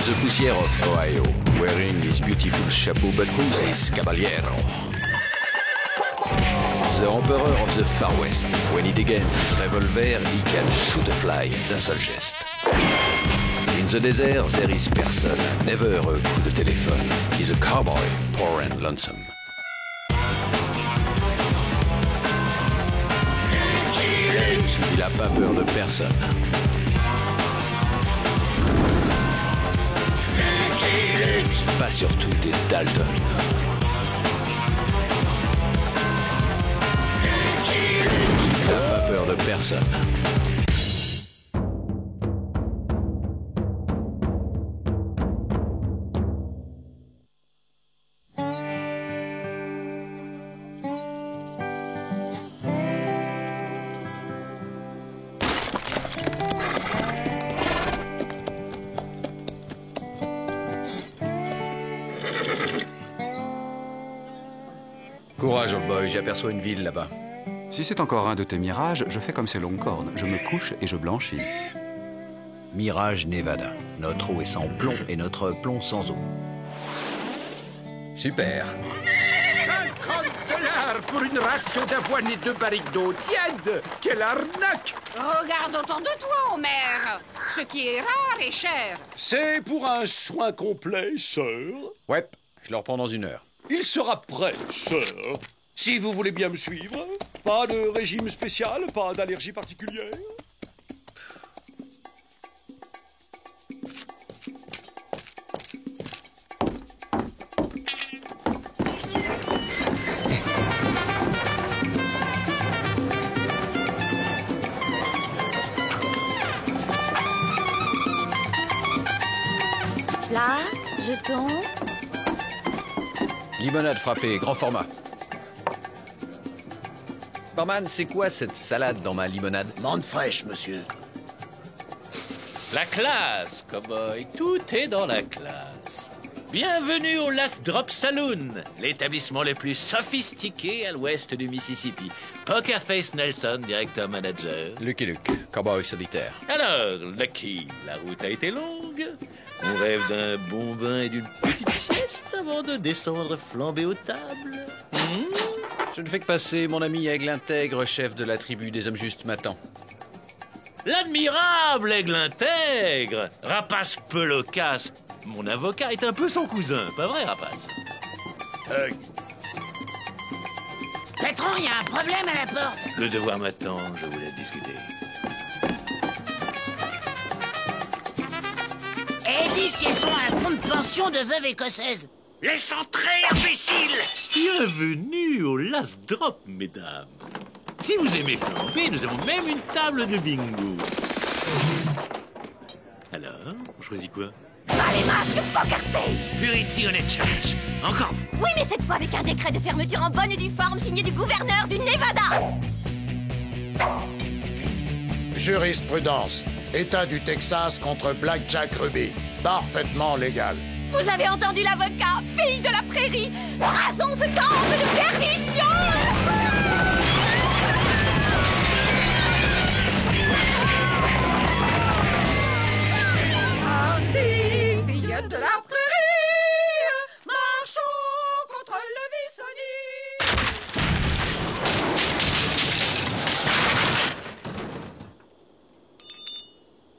It's the poussière of Ohio, wearing his beautiful chapeau, but who's this caballero? The emperor of the Far West. When he degains his revolver, he can shoot a fly d'un seul geste. In the desert, there is person, never a coup de téléphone. He's a cowboy, poor and lonesome. Il a pas peur de personne. Pas surtout des Dalton. Il n'a pas peur de personne. Courage, old boy, j'aperçois une ville là-bas. Si c'est encore un de tes mirages, je fais comme ces longues cornes. Je me couche et je blanchis. Mirage, Nevada. Notre eau est sans plomb et notre plomb sans eau. Super. 50 $ pour une ration d'avoine et 2 barriques d'eau tiède. Quelle arnaque! Regarde autour de toi, Homer. Ce qui est rare et cher. C'est pour un soin complet, sœur. Ouais, je le reprends dans 1 heure. Il sera prêt, sœur. Si vous voulez bien me suivre. Pas de régime spécial, pas d'allergie particulière. Là, jetons. Limonade frappée, grand format. Barman, c'est quoi cette salade dans ma limonade? Menthe fraîche, monsieur. La classe, cowboy, tout est dans la classe. Bienvenue au Last Drop Saloon, l'établissement le plus sophistiqué à l'ouest du Mississippi. Poker Face Nelson, directeur manager. Lucky Luke, cowboy solitaire. Alors, Lucky, la route a été longue. On rêve d'un bon bain et d'une petite sieste avant de descendre flamber aux tables. Je ne fais que passer, mon ami Aigle Intègre, chef de la tribu des hommes justes m'attend. L'admirable Aigle Intègre, Rapace peu loquace. Mon avocat est un peu son cousin, pas vrai, Rapace? Patron, il y a un problème à la porte. Le devoir m'attend, je vous laisse discuter. Et ils disent qu'ils sont un fonds de pension de veuve écossaise. Laisse entrer, imbécile! Bienvenue au Last Drop, mesdames. Si vous aimez flamber, nous avons même une table de bingo. Alors, on choisit quoi? Pas les masques, Poker Face. Purity Honnête Church. Encore vous. Oui, mais cette fois avec un décret de fermeture en bonne et due forme signé du gouverneur du Nevada. Jurisprudence. État du Texas contre Blackjack Ruby. Parfaitement légal. Vous avez entendu l'avocat, fille de la prairie. Rasons ce temple de perdition. Hardy, fillette de la prairie, marchons contre le Vissonnier.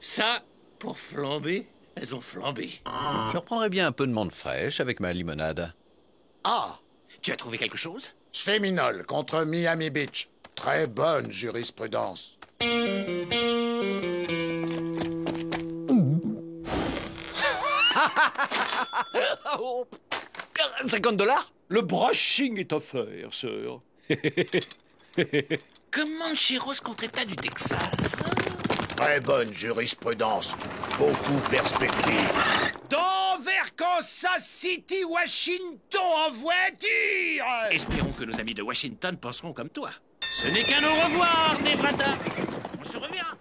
Ça, pour flamber, elles ont flambé. Je reprendrai bien un peu de menthe fraîche avec ma limonade. Ah! Tu as trouvé quelque chose? Séminole contre Miami Beach. Très bonne jurisprudence. 50 $? Le brushing est offert, sœur. Comancheros contre État du Texas. Très bonne jurisprudence. Beaucoup perspective. Dans vers Kansas City, Washington, en voiture! Espérons que nos amis de Washington penseront comme toi. Ce n'est qu'un au revoir, Nevada. On se reverra.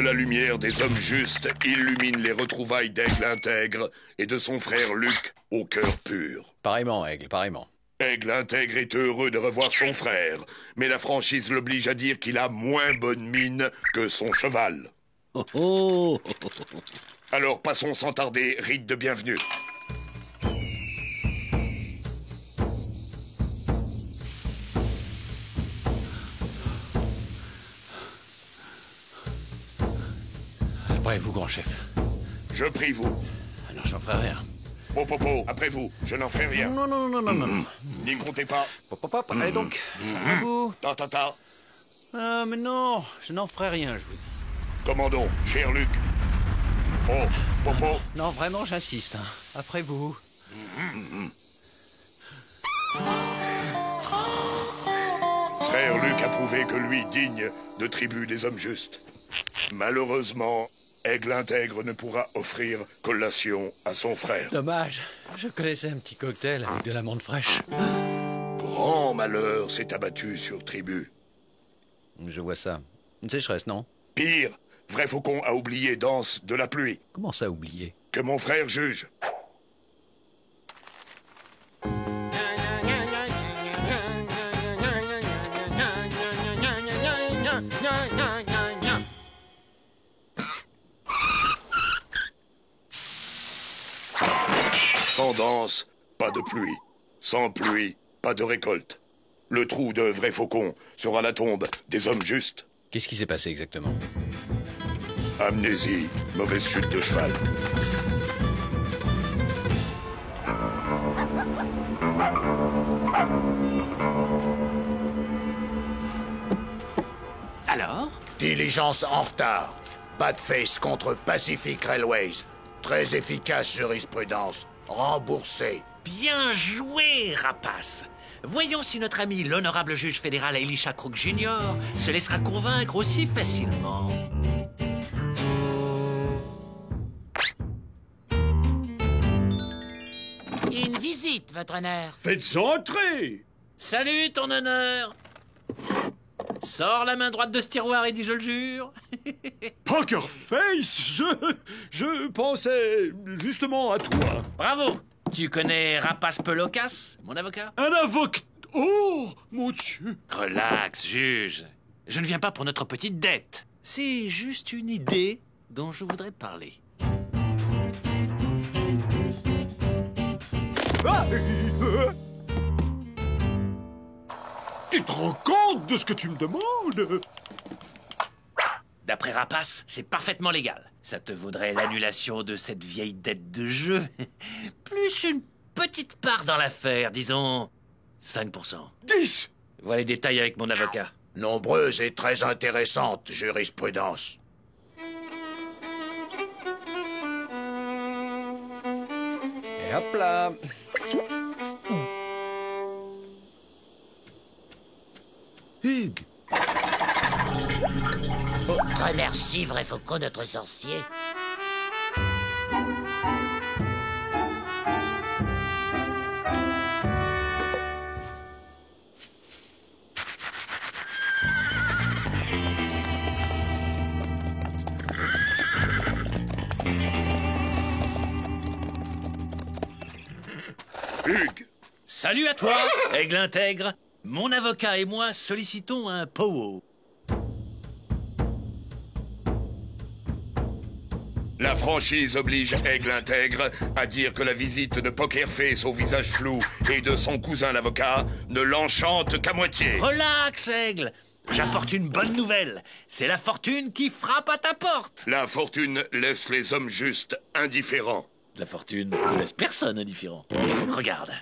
la lumière des hommes justes illumine les retrouvailles d'Aigle intègre et de son frère Luc au cœur pur. Pareillement, Aigle, pareillement. Aigle intègre est heureux de revoir son frère, mais la franchise l'oblige à dire qu'il a moins bonne mine que son cheval. Oh. Alors passons sans tarder, rite de bienvenue. Après vous, grand chef. Je prie vous. Alors j'en ferai rien. Popopo, après vous, je n'en ferai rien. Non. N'y comptez pas. Pop, allez donc. Vous. Ta. Mais non, je n'en ferai rien, je vous dis. Commandons, cher Luc. Oh, Popo. Non, vraiment, j'insiste. Hein. Après vous. Frère Luc a prouvé que lui, digne de tribu des hommes justes. Malheureusement, Aigle intègre ne pourra offrir collation à son frère. Dommage, je connaissais un petit cocktail avec de l'amande fraîche. Grand malheur s'est abattu sur tribu. Je vois ça. Une sécheresse, non? Pire, Vrai Faucon a oublié Danse de la pluie. Comment ça, oublier? Que mon frère juge. Sans danse, pas de pluie. Sans pluie, pas de récolte. Le trou de Vrai Faucon sera la tombe des hommes justes. Qu'est-ce qui s'est passé exactement? Amnésie, mauvaise chute de cheval. Alors? Diligence en retard. Badface contre Pacific Railways. Très efficace jurisprudence. Remboursé. Bien joué, rapace. Voyons si notre ami l'honorable juge fédéral Elisha Crook Jr. se laissera convaincre aussi facilement. Une visite, votre honneur. Faites entrer. Salut, ton honneur. Sors la main droite de ce tiroir et dis je le jure. Poker Face, je pensais justement à toi. Bravo. Tu connais Rapace Pelocas, mon avocat? Un avocat. Oh, mon Dieu. Relax, juge. Je ne viens pas pour notre petite dette. C'est juste une idée dont je voudrais te parler. Tu te rends compte de ce que tu me demandes? D'après Rapace, c'est parfaitement légal. Ça te vaudrait l'annulation de cette vieille dette de jeu. Plus une petite part dans l'affaire, disons 5%. 10. Voilà les détails avec mon avocat. Nombreuse et très intéressante jurisprudence. Et hop là. Hugues! Remercie Vrai Faucon, notre sorcier. Hugues. Salut à toi, Aigle intègre. Mon avocat et moi sollicitons un powo. La franchise oblige Aigle intègre à dire que la visite de Poker Face au visage flou et de son cousin l'avocat ne l'enchante qu'à moitié. Relax, Aigle. J'apporte une bonne nouvelle. C'est la fortune qui frappe à ta porte. La fortune laisse les hommes justes indifférents. La fortune ne laisse personne indifférent. Regarde.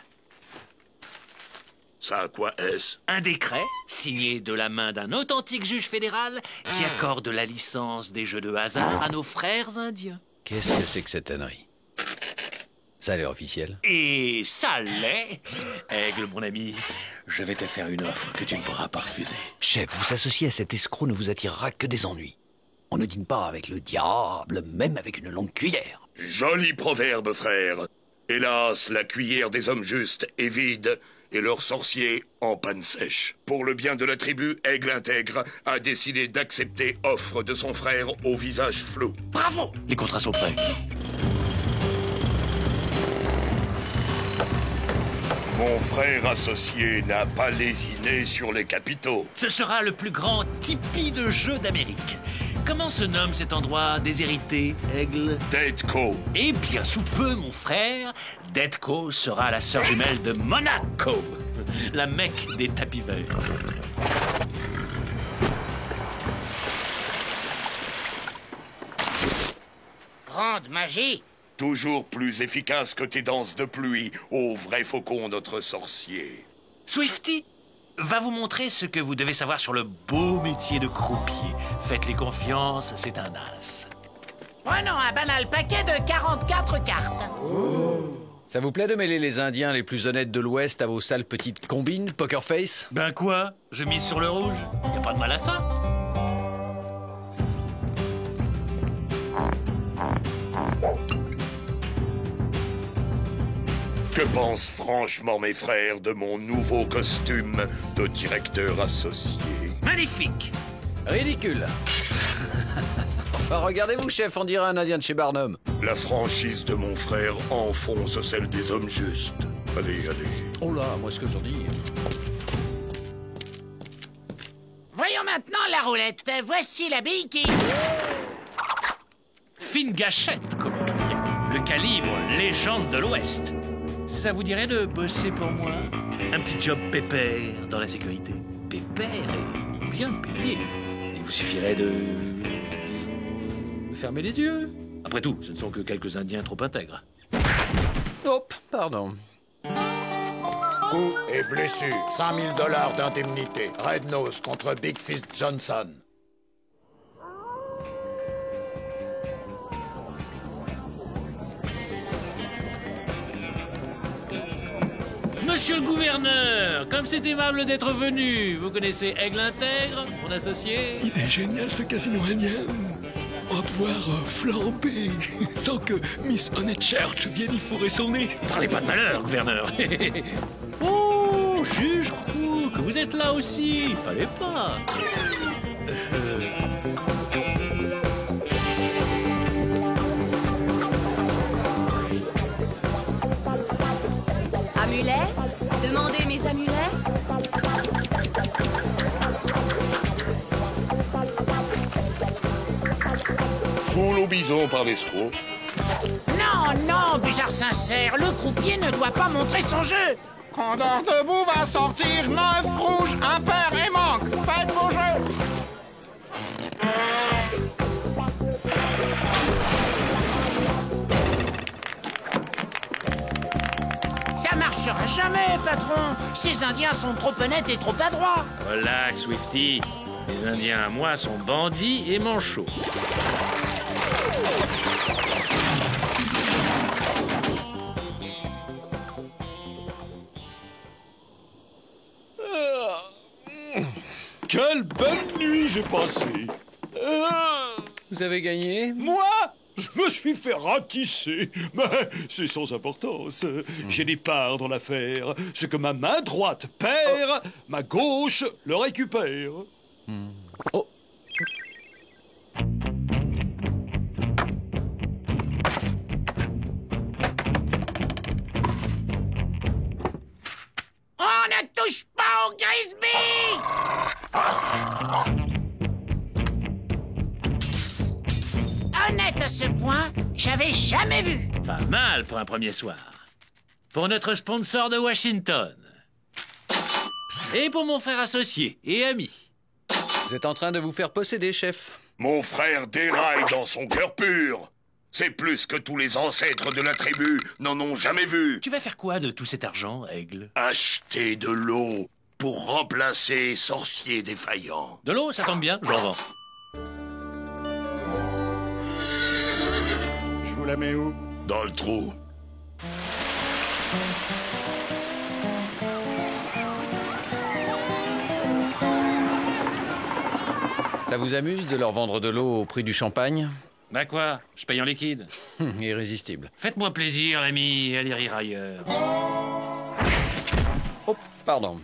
Ça à quoi est-ce? Un décret signé de la main d'un authentique juge fédéral qui accorde la licence des jeux de hasard à nos frères indiens. Qu'est-ce que c'est que cette ânerie? Ça a l'air officiel. Et ça l'est. Aigle, mon ami, je vais te faire une offre que tu ne pourras pas refuser. Chef, vous associer à cet escroc ne vous attirera que des ennuis. On ne dîne pas avec le diable, même avec une longue cuillère. Joli proverbe, frère. Hélas, la cuillère des hommes justes est vide et leurs sorciers en panne sèche. Pour le bien de la tribu, Aigle Intègre a décidé d'accepter offre de son frère au visage flou. Bravo! Les contrats sont prêts. Mon frère associé n'a pas lésiné sur les capitaux. Ce sera le plus grand tipi de jeu d'Amérique. Comment se nomme cet endroit déshérité, Aigle? Deadco. Et bien sous peu, mon frère, Deadco sera la sœur jumelle de Monaco, la Mecque des tapis verts. Grande magie. Toujours plus efficace que tes danses de pluie, ô vrai faucon, notre sorcier. Swifty va vous montrer ce que vous devez savoir sur le beau métier de croupier. Faites-lui confiance, c'est un as. Prenons un banal paquet de 44 cartes. Ça vous plaît de mêler les Indiens les plus honnêtes de l'Ouest à vos sales petites combines, Poker Face? Ben quoi? Je mise sur le rouge. Y a pas de mal à ça. Que pensent franchement mes frères de mon nouveau costume de directeur associé? Magnifique! Ridicule. Enfin, regardez-vous, chef, on dirait un Indien de chez Barnum. La franchise de mon frère enfonce celle des hommes justes. Allez, allez. Oh là, moi ce que j'en dis. Voyons maintenant la roulette. Voici la bille qui... Fine gâchette, comme on dit. Le calibre légende de l'Ouest. Ça vous dirait de bosser pour moi? Un petit job pépère dans la sécurité. Pépère et bien payé. Il vous suffirait de... disons... fermer les yeux. Après tout, ce ne sont que quelques Indiens trop intègres. Hop, pardon. Coup et blessure. 5 000 $ d'indemnité. Red Nose contre Big Fist Johnson. Monsieur le gouverneur, comme c'est aimable d'être venu. Vous connaissez Aigle Intègre, mon associé? Idée géniale ce casino indien. On va pouvoir flamber sans que Miss Honeychurch vienne y fourrer son nez. Parlez pas de malheur, gouverneur. Oh, juge Crook, vous êtes là aussi. Fallait pas. Amulets? Demandez mes amulets? Foule au bison par l'escroc. Non, non, Buzard sincère, le croupier ne doit pas montrer son jeu. Condor debout va sortir 9 rouges, impair et manque. Faites vos jeux. Ça marchera jamais, patron. Ces Indiens sont trop honnêtes et trop adroits. Relax, Swifty. Les Indiens à moi sont bandits et manchots. Quelle belle nuit j'ai passée. Vous avez gagné? Moi, je me suis fait ratisser. Mais c'est sans importance. J'ai des parts dans l'affaire. Ce que ma main droite perd, ma gauche le récupère. Oh. On ne touche pas au Grisby! Honnête à ce point, j'avais jamais vu. Pas mal pour un premier soir. Pour notre sponsor de Washington. Et pour mon frère associé et ami. Vous êtes en train de vous faire posséder, chef. Mon frère déraille dans son cœur pur. C'est plus que tous les ancêtres de la tribu n'en ont jamais vu. Tu vas faire quoi de tout cet argent, Aigle? Acheter de l'eau pour remplacer sorcier défaillant. De l'eau, ça tombe bien, j'en vends. Je vous la mets où? Dans le trou. Ça vous amuse de leur vendre de l'eau au prix du champagne? Bah quoi? Je paye en liquide. Irrésistible. Faites-moi plaisir, l'ami, allez rire ailleurs. Oh, pardon.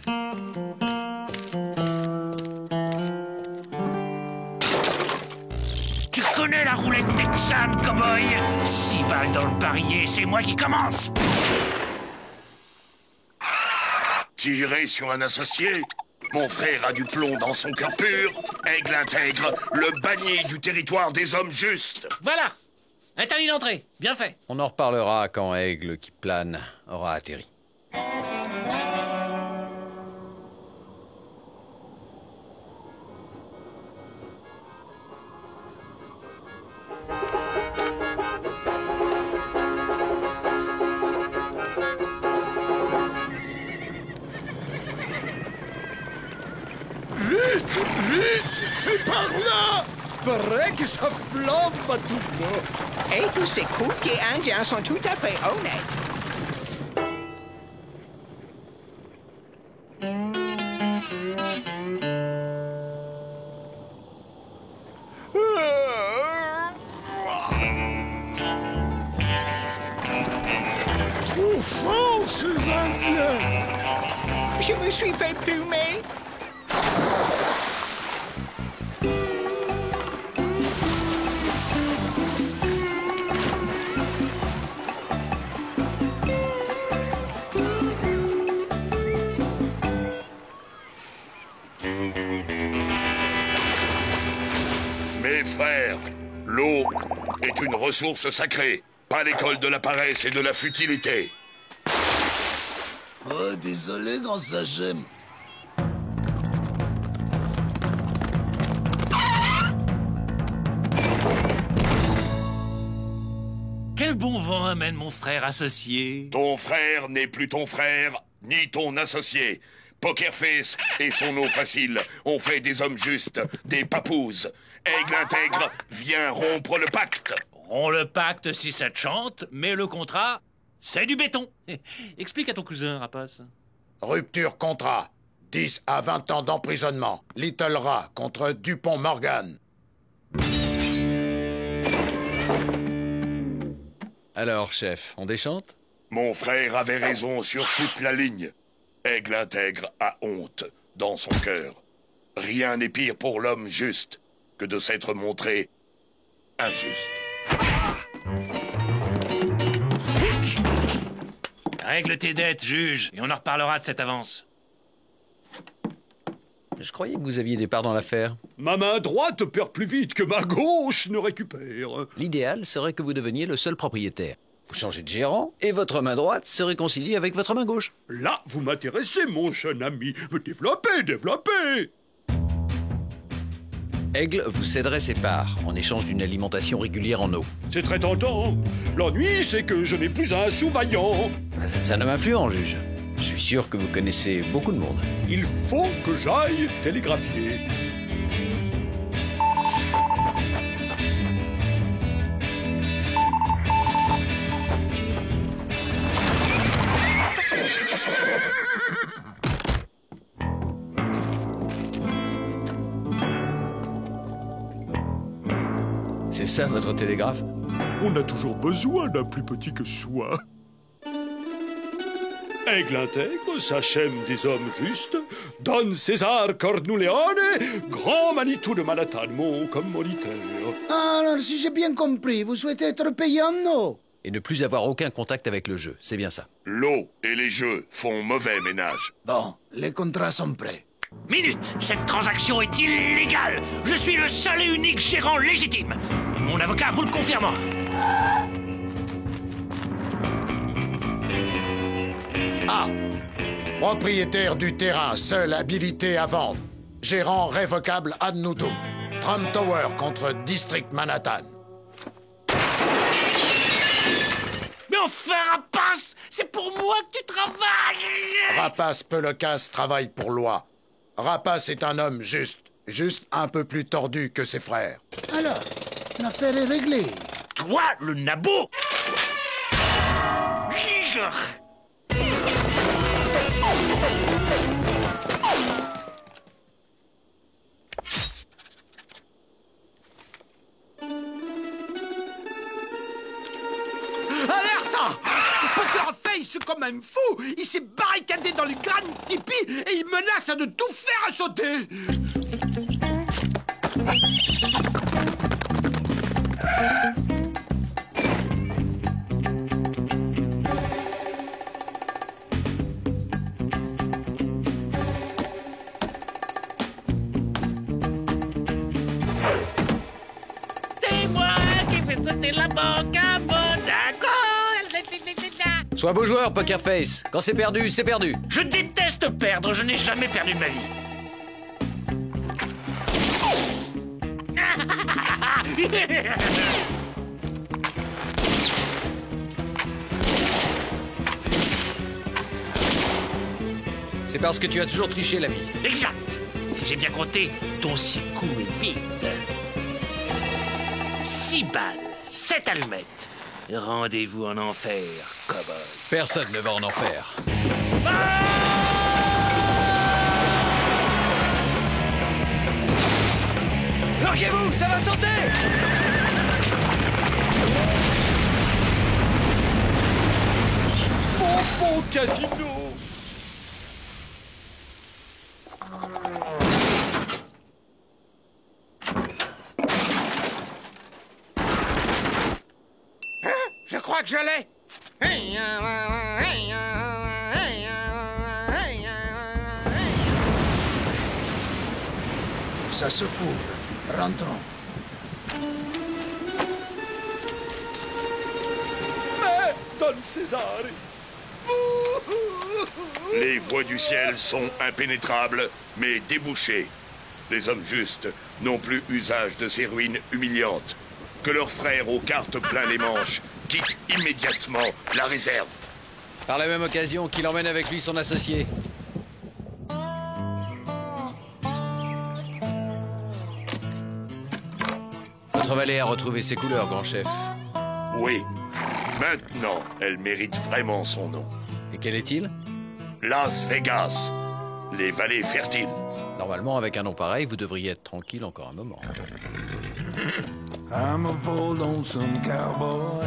Tu connais la roulette texane, cowboy? 6 balles dans le barillet, c'est moi qui commence. Tirer sur un associé? Mon frère a du plomb dans son cœur pur. Aigle intègre, le bannier du territoire des hommes justes. Voilà. Interdit d'entrée. Bien fait. On en reparlera quand Aigle qui plane aura atterri. Vite, vite, c'est par là. Paraît que ça flambe à tout va. Et tous ces couples indiens sont tout à fait honnêtes. Trop fort, ces Indiens. Je me suis fait plumer. Mes frères, l'eau est une ressource sacrée, pas l'école de la paresse et de la futilité. Oh, désolé, grand Sagem. Quel bon vent amène mon frère associé. Ton frère n'est plus ton frère, ni ton associé. Pokerface et son nom facile ont fait des hommes justes, des papouses. Aigle intègre vient rompre le pacte. Romps le pacte si ça te chante, mais le contrat, c'est du béton. Explique à ton cousin, rapace. Rupture contrat. 10 à 20 ans d'emprisonnement. Little Rat contre Dupont-Morgan. Alors, chef, on déchante? Mon frère avait raison sur toute la ligne. Aigle intègre a honte dans son cœur. Rien n'est pire pour l'homme juste que de s'être montré injuste. Règle tes dettes, juge, et on en reparlera de cette avance. Je croyais que vous aviez des parts dans l'affaire. Ma main droite perd plus vite que ma gauche ne récupère. L'idéal serait que vous deveniez le seul propriétaire. Vous changez de gérant et votre main droite se réconcilie avec votre main gauche. Là, vous m'intéressez, mon jeune ami. Développez, développez. Aigle vous céderait ses parts en échange d'une alimentation régulière en eau. C'est très tentant. L'ennui, c'est que je n'ai plus un sou vaillant. Vous êtes un homme influent, juge. Je suis sûr que vous connaissez beaucoup de monde. Il faut que j'aille télégraphier. C'est ça votre télégraphe? On a toujours besoin d'un plus petit que soi. Aigle intègre, sachem des hommes justes, Don César Cornuleone, grand Manitou de Manhattan, mon commanditaire. Alors, si j'ai bien compris, vous souhaitez être payé en eau? Et ne plus avoir aucun contact avec le jeu, c'est bien ça. L'eau et les jeux font mauvais ménage. Bon, les contrats sont prêts. Minute! Cette transaction est illégale! Je suis le seul et unique gérant légitime! Mon avocat vous le confirmera. A. Propriétaire du terrain, seul habilité à vendre. Gérant révocable ad nutum. Trump Tower contre District Manhattan. Mais enfin, Rapace! C'est pour moi que tu travailles! Rapace Pelocasse travaille pour loi. Rapace est un homme juste. Juste un peu plus tordu que ses frères. Alors, l'affaire est réglée. Toi, le nabot! Alerte! Poker Face c'est comme un fou. Il s'est barricadé dans le grand tipi et il menace de tout faire sauter. C'est moi qui fais sauter la banque à Monaco. Sois beau joueur, Poker Face. Quand c'est perdu, c'est perdu. Je déteste perdre, je n'ai jamais perdu de ma vie. C'est parce que tu as toujours triché, l'ami. Exact. Si j'ai bien compté, ton 6 coups est vide. 6 balles, 7 allumettes. Rendez-vous en enfer, cowboy. Personne ne va en enfer. Larguez-vous, ça va sauter! Mon bon casino! Je crois que je l'ai. Ça se couvre. Rentrons. Mais, Don César! Les voies du ciel sont impénétrables, mais débouchées. Les hommes justes n'ont plus usage de ces ruines humiliantes. Que leurs frères aux cartes plein les manches quittent immédiatement la réserve. Par la même occasion, qu'il emmène avec lui son associé. Votre valet a retrouvé ses couleurs, grand chef. Oui. Maintenant, elle mérite vraiment son nom. Et quel est-il? Las Vegas. Les vallées fertiles. Normalement, avec un nom pareil, vous devriez être tranquille encore un moment. I'm a poor lonesome cowboy